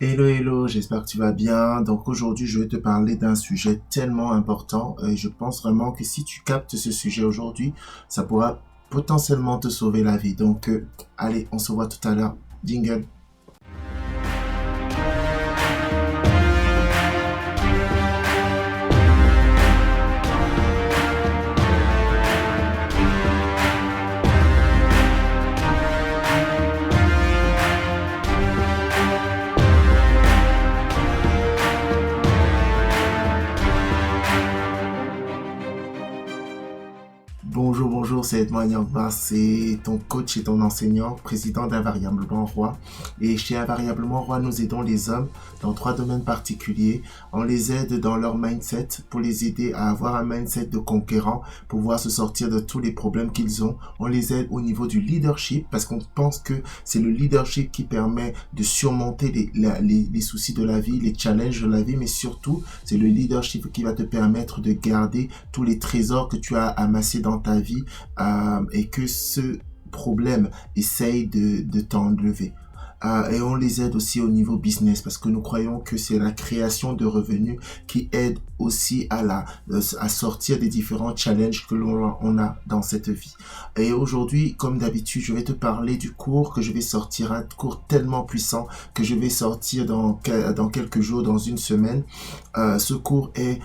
Hello, hello, j'espère que tu vas bien. Donc aujourd'hui, je vais te parler d'un sujet tellement important et je pense vraiment que si tu captes ce sujet aujourd'hui, ça pourra potentiellement te sauver la vie. Donc allez, on se voit tout à l'heure. Jingle. Bonjour, bonjour, c'est Edmond Yangba, c'est ton coach et ton enseignant, président d'Invariablement Roi. Et chez Invariablement Roi, nous aidons les hommes dans trois domaines particuliers. On les aide dans leur mindset pour les aider à avoir un mindset de conquérant, pour pouvoir se sortir de tous les problèmes qu'ils ont. On les aide au niveau du leadership parce qu'on pense que c'est le leadership qui permet de surmonter les soucis de la vie, les challenges de la vie, mais surtout, c'est le leadership qui va te permettre de garder tous les trésors que tu as amassés dans ta vie et que ce problème essaye de t'enlever. Et on les aide aussi au niveau business parce que nous croyons que c'est la création de revenus qui aide aussi à sortir des différents challenges que on a dans cette vie. Et aujourd'hui, comme d'habitude, je vais te parler du cours que je vais sortir, un cours tellement puissant que je vais sortir dans quelques jours, dans une semaine. Ce cours est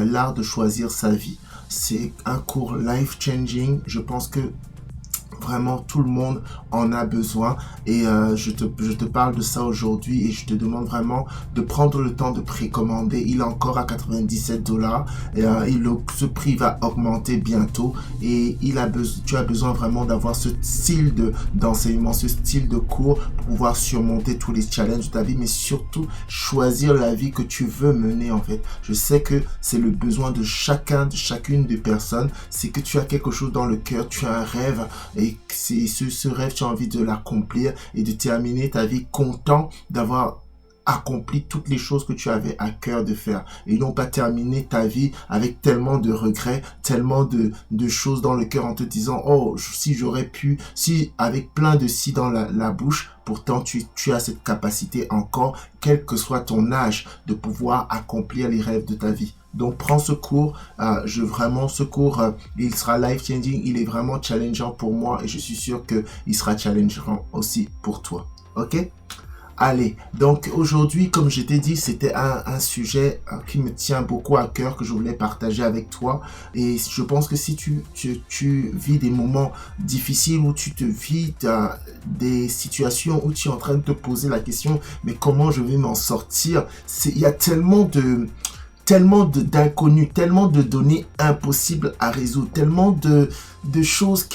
l'art de choisir sa vie. C'est un cours life changing. Je pense que vraiment, tout le monde en a besoin et je te parle de ça aujourd'hui et je te demande vraiment de prendre le temps de précommander. Il est encore à 97 $ et ce prix va augmenter bientôt et tu as besoin vraiment d'avoir ce style d'enseignement, ce style de cours pour pouvoir surmonter tous les challenges de ta vie, mais surtout choisir la vie que tu veux mener en fait. Je sais que c'est le besoin de chacune des personnes, c'est que tu as quelque chose dans le cœur, tu as un rêve et c'est ce rêve, tu as envie de l'accomplir et de terminer ta vie content d'avoir accompli toutes les choses que tu avais à cœur de faire et non pas terminer ta vie avec tellement de regrets, tellement de choses dans le cœur en te disant oh si j'aurais pu, si avec plein de si dans la bouche. Pourtant, tu as cette capacité encore, quel que soit ton âge, de pouvoir accomplir les rêves de ta vie. Donc, prends ce cours. Ce cours, il sera life changing. Il est vraiment challengeant pour moi et je suis sûr qu'il sera challengeant aussi pour toi. Ok? Allez, donc aujourd'hui, comme je t'ai dit, c'était un sujet qui me tient beaucoup à cœur, que je voulais partager avec toi. Et je pense que si tu vis des moments difficiles, où tu te vis des situations où tu es en train de te poser la question, mais comment je vais m'en sortir? Il y a tellement d'inconnus, tellement de données impossibles à résoudre, tellement de choses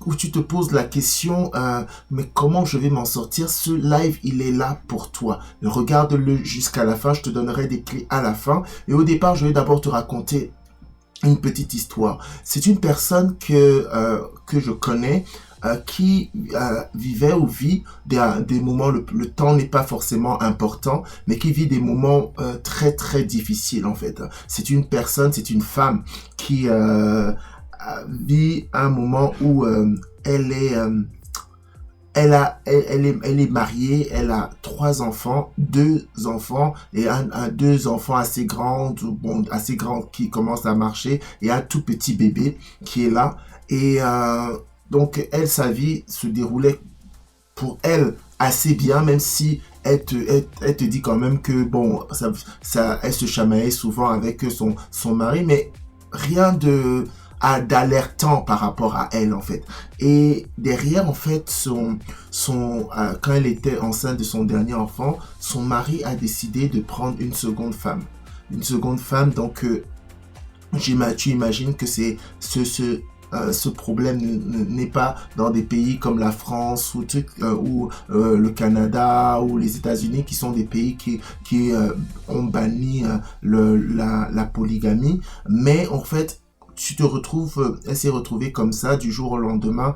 où tu te poses la question, mais comment je vais m'en sortir? Ce live, il est là pour toi. Regarde-le jusqu'à la fin, je te donnerai des clés à la fin. Et au départ, je vais d'abord te raconter une petite histoire. C'est une personne que je connais qui vivait ou vit des moments, le temps n'est pas forcément important, mais qui vit des moments très très difficiles en fait. C'est une femme qui vit un moment où elle est elle est mariée, elle a trois enfants, deux enfants et deux enfants assez grands, bon, assez grands qui commencent à marcher et un tout petit bébé qui est là. Et donc sa vie se déroulait pour elle assez bien, même si elle te dit quand même que bon, elle se chamaillait souvent avec son mari, mais rien d'alertant par rapport à elle en fait. Et derrière en fait quand elle était enceinte de son dernier enfant, son mari a décidé de prendre une seconde femme. Donc tu imagines que c'est ce problème n'est pas dans des pays comme la France ou le Canada ou les États-Unis, qui sont des pays qui ont banni la polygamie. Mais en fait, elle s'est retrouvée comme ça du jour au lendemain,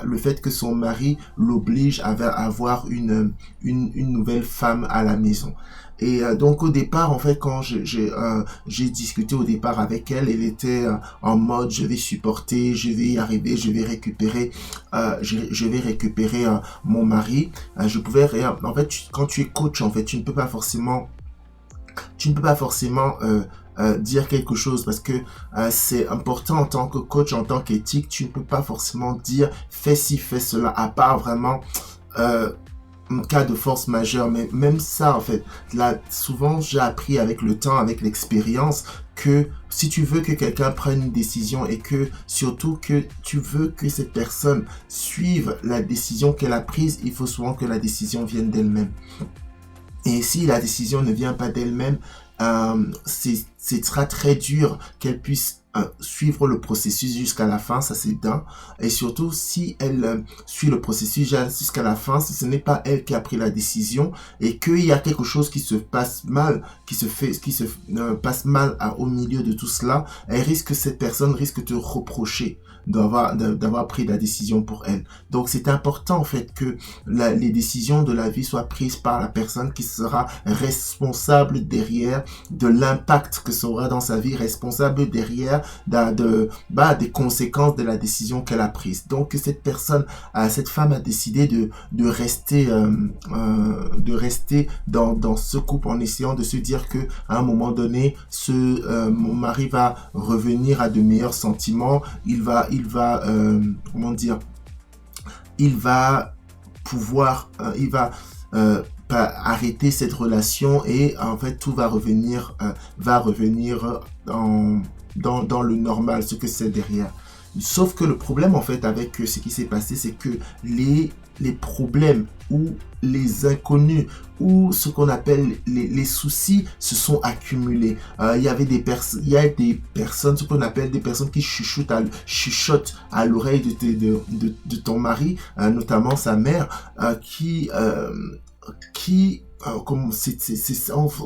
le fait que son mari l'oblige à avoir une nouvelle femme à la maison. Et donc au départ, en fait, quand j'ai discuté au départ avec elle, elle était en mode je vais supporter, je vais y arriver, je vais récupérer, je vais récupérer mon mari. Je pouvais rien. En fait, quand tu es coach, en fait, tu ne peux pas forcément dire quelque chose parce que c'est important en tant que coach, en tant qu'éthique, tu ne peux pas forcément dire fais ci, fais cela, à part vraiment un cas de force majeure. Mais même ça, en fait, là, souvent j'ai appris avec le temps, avec l'expérience, que si tu veux que quelqu'un prenne une décision et que surtout que tu veux que cette personne suive la décision qu'elle a prise, il faut souvent que la décision vienne d'elle-même. Et si la décision ne vient pas d'elle-même, ce sera très dur qu'elle puisse suivre le processus jusqu'à la fin, ça c'est d'un. Et surtout, si elle suit le processus jusqu'à la fin, si ce n'est pas elle qui a pris la décision et qu'il y a quelque chose qui se passe mal, qui se passe mal au milieu de tout cela, cette personne risque de reprocher d'avoir pris la décision pour elle. Donc c'est important en fait que les décisions de la vie soient prises par la personne qui sera responsable derrière de l'impact que ça aura dans sa vie, responsable derrière des conséquences de la décision qu'elle a prise. Donc cette femme a décidé de rester dans ce couple en essayant de se dire que à un moment donné, mon mari va revenir à de meilleurs sentiments, il va pouvoir, arrêter cette relation et en fait tout va revenir dans le normal, ce que c'est derrière. Sauf que le problème en fait avec ce qui s'est passé, c'est que les problèmes ou les inconnus ou ce qu'on appelle les soucis se sont accumulés. Il y a des personnes, ce qu'on appelle des personnes qui chuchotent à l'oreille de ton mari, notamment sa mère, on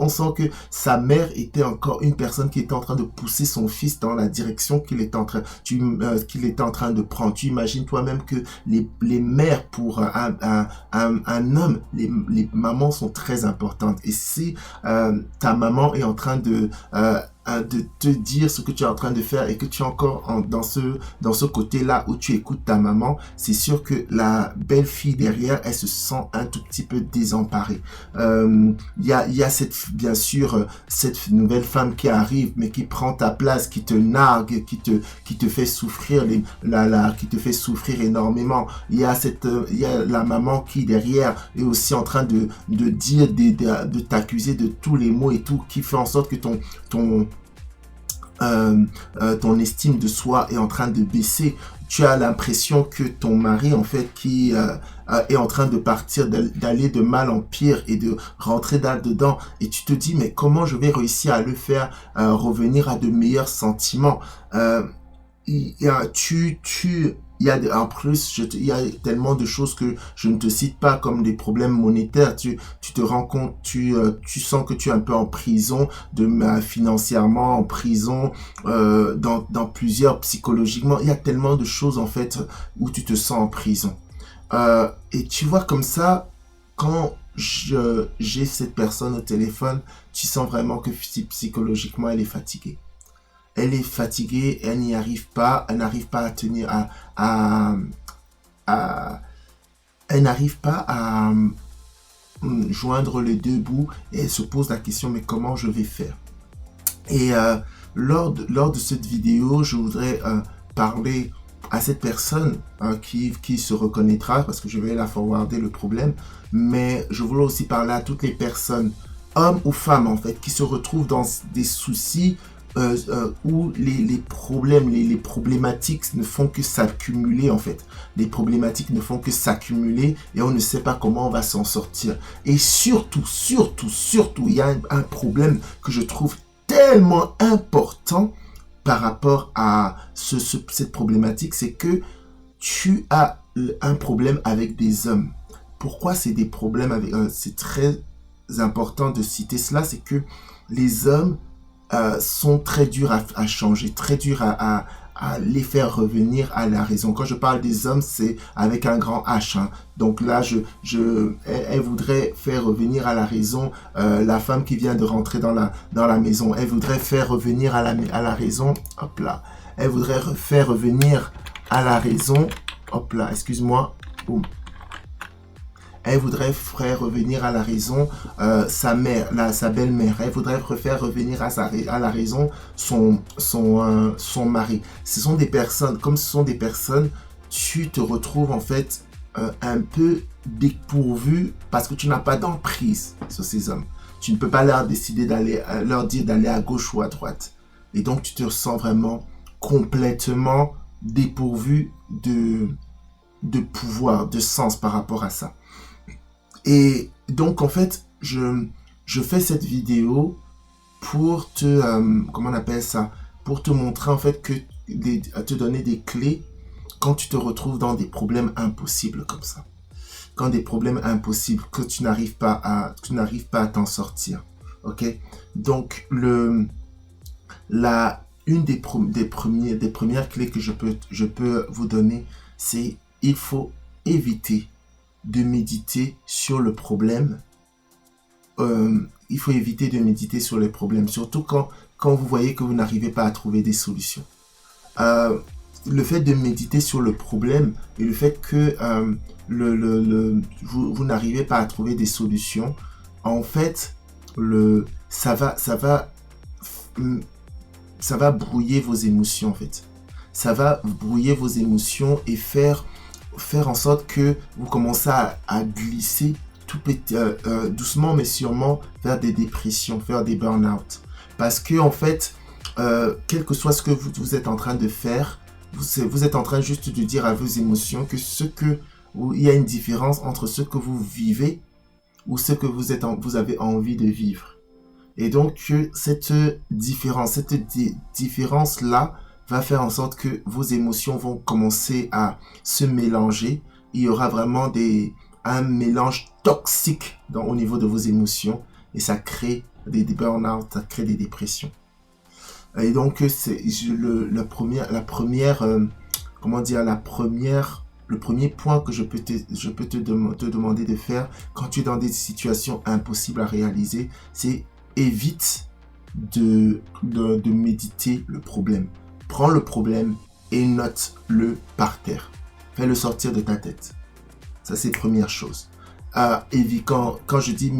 sent que sa mère était encore une personne qui était en train de pousser son fils dans la direction qu'il était en train de prendre. Tu imagines toi-même que les mères pour un homme, les mamans sont très importantes. Et si ta maman est en train de te dire ce que tu es en train de faire et que tu es encore dans ce côté-là où tu écoutes ta maman, c'est sûr que la belle-fille derrière, elle se sent un tout petit peu désemparée. Il y a bien sûr cette nouvelle femme qui arrive mais qui prend ta place, qui te nargue, qui te fait souffrir qui te fait souffrir énormément. Il y a la maman qui derrière est aussi en train de dire de t'accuser de tous les maux et tout, qui fait en sorte que ton estime de soi est en train de baisser. Tu as l'impression que ton mari, en fait, qui est en train de partir, d'aller de mal en pire et de rentrer dedans. Et tu te dis, mais comment je vais réussir à le faire revenir à de meilleurs sentiments? En plus, il y a tellement de choses que je ne te cite pas, comme des problèmes monétaires. Tu te rends compte, tu sens que tu es un peu en prison, financièrement, en prison, dans plusieurs, psychologiquement. Il y a tellement de choses, en fait, où tu te sens en prison. Et tu vois, comme ça, quand j'ai cette personne au téléphone, tu sens vraiment que psychologiquement, elle est fatiguée. Elle est fatiguée, elle n'y arrive pas, elle n'arrive pas à tenir elle n'arrive pas à joindre les deux bouts et elle se pose la question, mais comment je vais faire? Et lors de cette vidéo, je voudrais parler à cette personne qui se reconnaîtra, parce que je vais la forwarder le problème, mais je voulais aussi parler à toutes les personnes, hommes ou femmes en fait, qui se retrouvent dans des soucis où les problèmes, les problématiques ne font que s'accumuler en fait. Les problématiques ne font que s'accumuler et on ne sait pas comment on va s'en sortir. Et surtout, il y a un problème que je trouve tellement important par rapport à cette problématique, c'est que tu as un problème avec des hommes. Pourquoi c'est des problèmes avec... c'est très important de citer cela, c'est que les hommes sont très durs à changer, très durs à les faire revenir à la raison. Quand je parle des hommes, c'est avec un grand H. Hein. Donc là, elle voudrait faire revenir à la raison la femme qui vient de rentrer dans la maison. Elle voudrait faire revenir à la raison. Hop là. Elle voudrait faire revenir à la raison. Hop là, excuse-moi. Boum. Elle voudrait faire revenir à la raison sa mère, sa belle-mère. Elle voudrait faire revenir à la raison son mari. Ce sont des personnes, comme ce sont des personnes, tu te retrouves en fait un peu dépourvu parce que tu n'as pas d'emprise sur ces hommes. Tu ne peux pas leur dire d'aller à gauche ou à droite. Et donc tu te sens vraiment complètement dépourvu de pouvoir, de sens par rapport à ça. Et donc, en fait, je fais cette vidéo pour comment on appelle ça? Pour te montrer, en fait, te donner des clés quand tu te retrouves dans des problèmes impossibles comme ça. Quand des problèmes impossibles que tu n'arrives pas à t'en sortir. Ok? Donc, une des premières clés que je peux vous donner, c'est il faut éviter de méditer sur le problème. Il faut éviter de méditer sur les problèmes, surtout quand vous voyez que vous n'arrivez pas à trouver des solutions. Le fait de méditer sur le problème et le fait que vous n'arrivez pas à trouver des solutions, en fait, ça va brouiller vos émotions, en fait. Ça va brouiller vos émotions et faire en sorte que vous commencez à glisser doucement mais sûrement vers des dépressions, vers des burn-out. Parce que en fait, quel que soit ce que vous êtes en train de faire, vous êtes en train juste de dire à vos émotions que il y a une différence entre ce que vous vivez ou ce que vous avez envie de vivre. Et donc, cette différence-là va faire en sorte que vos émotions vont commencer à se mélanger. Il y aura vraiment un mélange toxique au niveau de vos émotions et ça crée des burn-out, ça crée des dépressions. Et donc, le premier point que je peux te demander de faire quand tu es dans des situations impossibles à réaliser, c'est évite de méditer le problème. Prends le problème et note-le par terre. Fais-le sortir de ta tête. Ça, c'est la première chose. Quand je dis,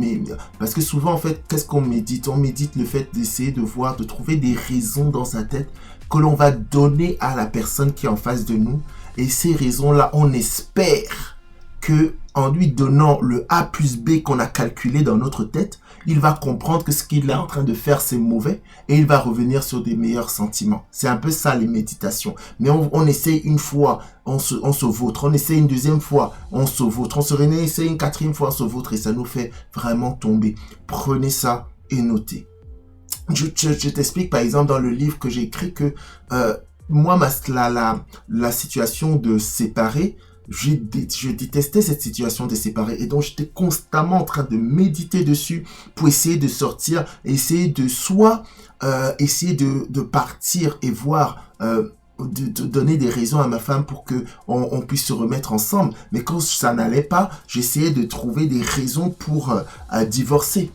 parce que souvent, en fait, qu'est-ce qu'on médite? On médite le fait d'essayer de trouver des raisons dans sa tête que l'on va donner à la personne qui est en face de nous. Et ces raisons-là, on espère que en lui donnant le A plus B qu'on a calculé dans notre tête, il va comprendre que ce qu'il est en train de faire, c'est mauvais et il va revenir sur des meilleurs sentiments. C'est un peu ça, les méditations. Mais on essaie une fois, on se vautre. On essaie une deuxième fois, on se vautre. On se réessaie une quatrième fois, on se vautre et ça nous fait vraiment tomber. Prenez ça et notez. Je t'explique, par exemple, dans le livre que j'ai écrit que moi, la situation de séparer, je détestais cette situation de séparer et donc j'étais constamment en train de méditer dessus pour essayer de sortir, essayer de partir et voir, de donner des raisons à ma femme pour que on puisse se remettre ensemble. Mais quand ça n'allait pas, j'essayais de trouver des raisons pour divorcer.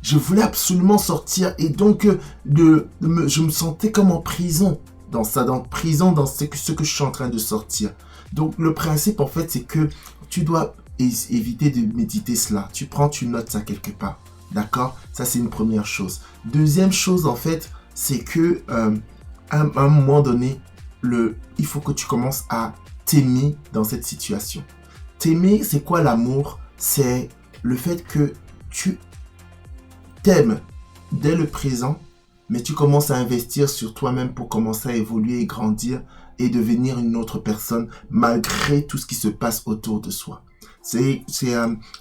Je voulais absolument sortir et donc je me sentais comme en prison dans ce que je suis en train de sortir. Donc, le principe, en fait, c'est que tu dois éviter de méditer cela. Tu notes ça quelque part. D'accord? Ça, c'est une première chose. Deuxième chose, en fait, c'est que à un moment donné, il faut que tu commences à t'aimer dans cette situation. T'aimer, c'est quoi l'amour? C'est le fait que tu t'aimes dès le présent, mais tu commences à investir sur toi-même pour commencer à évoluer et grandir et devenir une autre personne malgré tout ce qui se passe autour de soi.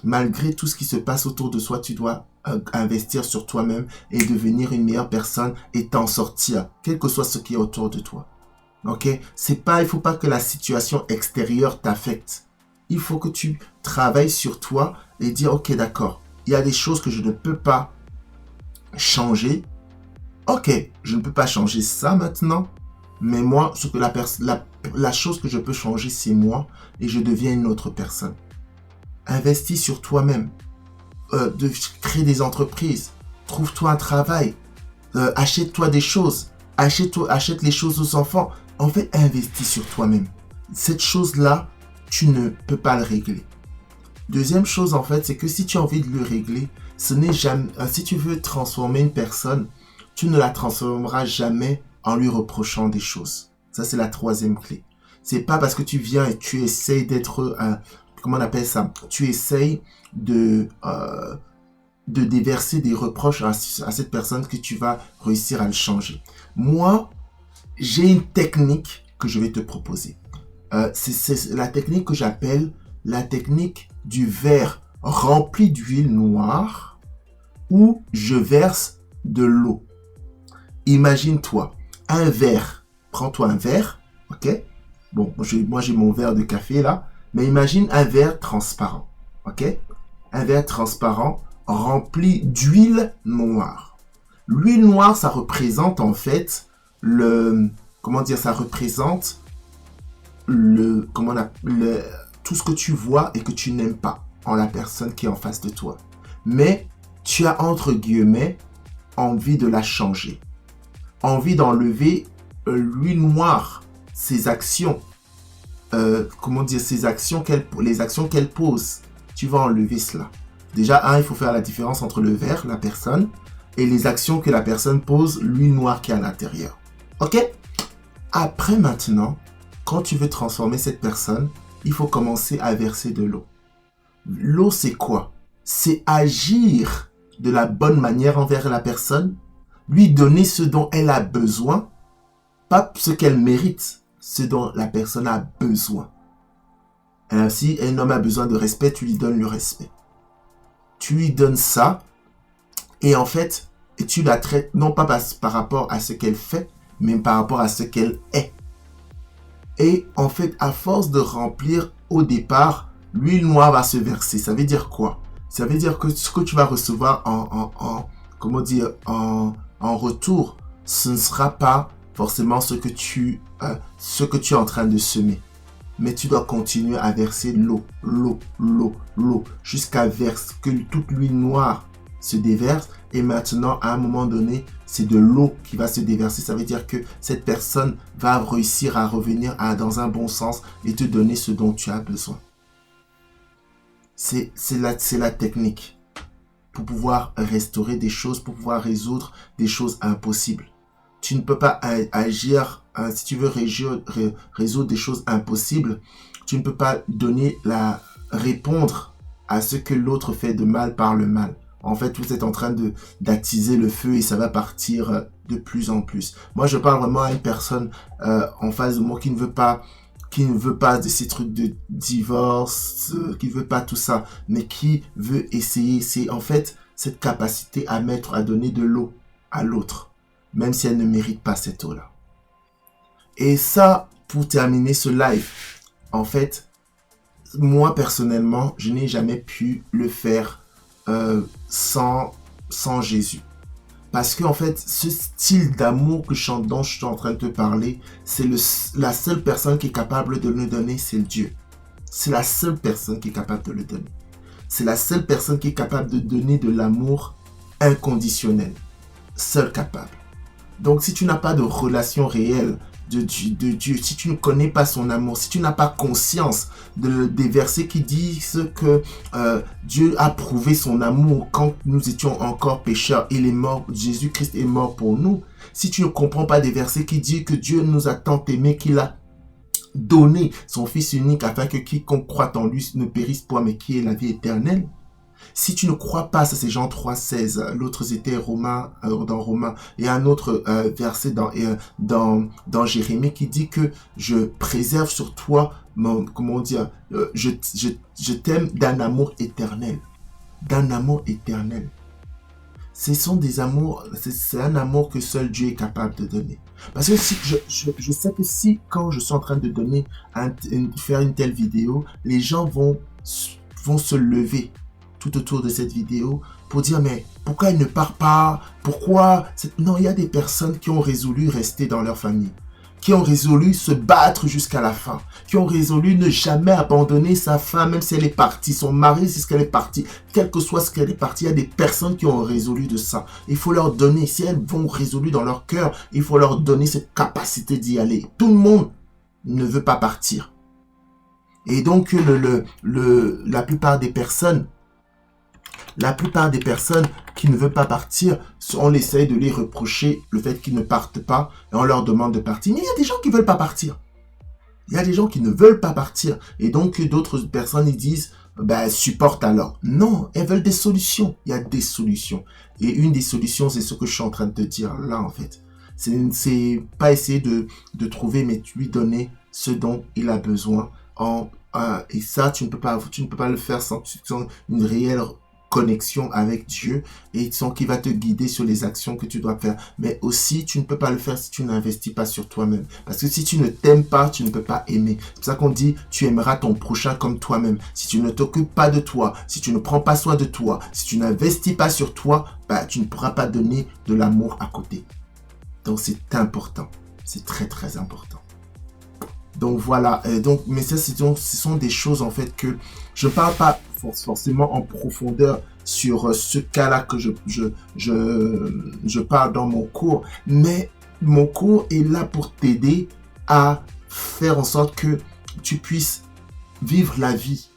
Malgré tout ce qui se passe autour de soi, tu dois investir sur toi-même et devenir une meilleure personne et t'en sortir, quel que soit ce qui est autour de toi. Ok? Il faut pas que la situation extérieure t'affecte. Il faut que tu travailles sur toi et dire, ok, d'accord, il y a des choses que je ne peux pas changer, Ok, je ne peux pas changer ça maintenant, mais moi, la chose que je peux changer, c'est moi, et je deviens une autre personne. Investis sur toi-même, crée des entreprises, trouve-toi un travail, achète-toi des choses, achète les choses aux enfants. En fait, investis sur toi-même. Cette chose-là, tu ne peux pas le régler. Deuxième chose, en fait, c'est que si tu as envie de le régler, ce n'est jamais, si tu veux transformer une personne, tu ne la transformeras jamais en lui reprochant des choses. Ça, c'est la troisième clé. C'est pas parce que tu viens et tu essayes d'être, comment on appelle ça? Tu essayes de déverser des reproches à cette personne que tu vas réussir à le changer. Moi, j'ai une technique que je vais te proposer. C'est la technique que j'appelle la technique du verre rempli d'huile noire où je verse de l'eau. Imagine-toi un verre. Prends-toi un verre, ok? Bon, moi j'ai mon verre de café là, mais imagine un verre transparent, ok? Un verre transparent rempli d'huile noire. L'huile noire, ça représente en fait ça représente tout ce que tu vois et que tu n'aimes pas en la personne qui est en face de toi. Mais tu as entre guillemets envie de la changer. Envie d'enlever l'huile noire, ses actions. Les actions qu'elle pose. Tu vas enlever cela. Déjà, il faut faire la différence entre le verre, la personne, et les actions que la personne pose, l'huile noire qui est à l'intérieur. Ok? Après maintenant, quand tu veux transformer cette personne, il faut commencer à verser de l'eau. L'eau, c'est quoi? C'est agir de la bonne manière envers la personne, lui donner ce dont elle a besoin, pas ce qu'elle mérite, ce dont la personne a besoin. Si un homme a besoin de respect, tu lui donnes le respect. Tu lui donnes ça, et en fait, tu la traites non pas par rapport à ce qu'elle fait, mais par rapport à ce qu'elle est. Et en fait, à force de remplir au départ, l'huile noire va se verser. Ça veut dire quoi? Ça veut dire que ce que tu vas recevoir en retour, ce ne sera pas forcément ce que tu es en train de semer. Mais tu dois continuer à verser l'eau, jusqu'à que toute l'huile noire se déverse. Et maintenant, à un moment donné, c'est de l'eau qui va se déverser. Ça veut dire que cette personne va réussir à revenir dans un bon sens et te donner ce dont tu as besoin. C'est la technique pour pouvoir restaurer des choses, pour pouvoir résoudre des choses impossibles. Tu ne peux pas agir, si tu veux résoudre des choses impossibles, tu ne peux pas répondre à ce que l'autre fait de mal par le mal. En fait, vous êtes en train d'attiser le feu et ça va partir de plus en plus. Moi, je parle vraiment à une personne en face de moi qui ne veut pas de ces trucs de divorce, qui ne veut pas tout ça, mais qui veut essayer. C'est en fait cette capacité à donner de l'eau à l'autre, même si elle ne mérite pas cette eau-là. Et ça, pour terminer ce live, en fait, moi personnellement, je n'ai jamais pu le faire sans Jésus. Parce que en fait, ce style d'amour dont je suis en train de te parler, c'est la seule personne qui est capable de le donner, c'est Dieu. C'est la seule personne qui est capable de le donner. C'est la seule personne qui est capable de donner de l'amour inconditionnel. Seul capable. Donc si tu n'as pas de relation réelle de Dieu, si tu ne connais pas son amour, si tu n'as pas conscience des versets qui disent que Dieu a prouvé son amour quand nous étions encore pécheurs, il est mort, Jésus-Christ est mort pour nous. Si tu ne comprends pas des versets qui disent que Dieu nous a tant aimés qu'il a donné son Fils unique afin que quiconque croit en lui ne périsse point mais qui ait la vie éternelle. Si tu ne crois pas, ça c'est Jean 3,16, l'autre c'était dans Romains, et un autre verset dans Jérémie qui dit que je préserve sur toi, je t'aime d'un amour éternel. D'un amour éternel. Ce sont des amours, c'est un amour que seul Dieu est capable de donner. Parce que je sais que quand je suis en train de faire une telle vidéo, les gens vont se lever. tout autour de cette vidéo pour dire, mais pourquoi elle ne part pas? Pourquoi? Non, il y a des personnes qui ont résolu rester dans leur famille, qui ont résolu se battre jusqu'à la fin, qui ont résolu ne jamais abandonner sa femme, même si elle est partie, son mari, c'est ce qu'elle est partie, quel que soit ce qu'elle est partie, il y a des personnes qui ont résolu de ça. Il faut leur donner, si elles vont résolu dans leur cœur, il faut leur donner cette capacité d'y aller. Tout le monde ne veut pas partir. Et donc, la plupart des personnes qui ne veulent pas partir, on essaye de les reprocher le fait qu'ils ne partent pas et on leur demande de partir. Mais il y a des gens qui ne veulent pas partir. Il y a des gens qui ne veulent pas partir. Et donc, d'autres personnes, ils disent, ben, supporte alors. Non, elles veulent des solutions. Il y a des solutions. Et une des solutions, c'est ce que je suis en train de te dire là, en fait. C'est pas essayer de trouver, mais lui donner ce dont il a besoin. Et ça, tu ne peux pas le faire sans une réelle connexion avec Dieu et sans qu'il va te guider sur les actions que tu dois faire. Mais aussi, tu ne peux pas le faire si tu n'investis pas sur toi-même. Parce que si tu ne t'aimes pas, tu ne peux pas aimer. C'est pour ça qu'on dit, tu aimeras ton prochain comme toi-même. Si tu ne t'occupes pas de toi, si tu ne prends pas soin de toi, si tu n'investis pas sur toi, bah, tu ne pourras pas donner de l'amour à côté. Donc, c'est important. C'est très, très important. Donc, voilà. Mais ça, ce sont des choses, en fait, que je ne parle pas forcément en profondeur sur ce cas-là que je parle dans mon cours. Mais mon cours est là pour t'aider à faire en sorte que tu puisses vivre la vie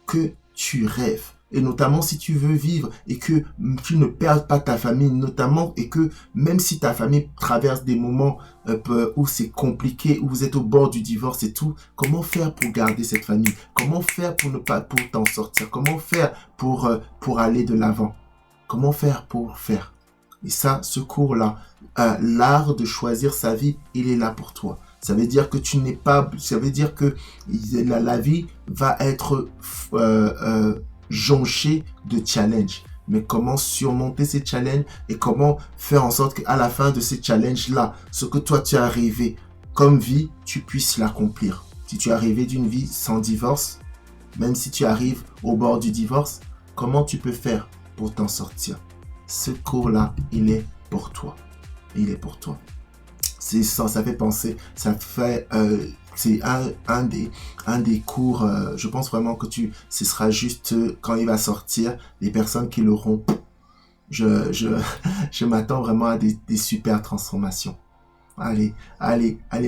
que tu rêves. Et notamment si tu veux vivre et que tu ne perds pas ta famille, notamment, et que même si ta famille traverse des moments où c'est compliqué, où vous êtes au bord du divorce et tout, comment faire pour garder cette famille? Comment faire pour t'en sortir? Comment faire pour aller de l'avant? Comment faire pour faire? Et ça, ce cours-là, l'art de choisir sa vie, il est là pour toi. Ça veut dire que ça veut dire que la vie va être jonché de challenges. Mais comment surmonter ces challenges et comment faire en sorte qu'à la fin de ces challenges-là, ce que toi tu as rêvé comme vie, tu puisses l'accomplir. Si tu as rêvé d'une vie sans divorce, même si tu arrives au bord du divorce, comment tu peux faire pour t'en sortir? Ce cours-là, il est pour toi. Il est pour toi. C'est ça, ça fait penser, c'est un des cours, je pense vraiment que ce sera juste quand il va sortir, les personnes qui l'auront, je m'attends vraiment à des super transformations. Allez,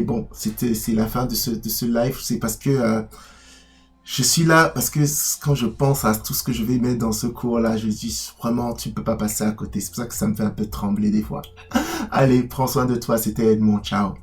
bon, c'est la fin de ce live, c'est parce que je suis là, parce que quand je pense à tout ce que je vais mettre dans ce cours-là, je dis vraiment, tu ne peux pas passer à côté, c'est pour ça que ça me fait un peu trembler des fois. Allez, prends soin de toi, c'était Edmond, ciao.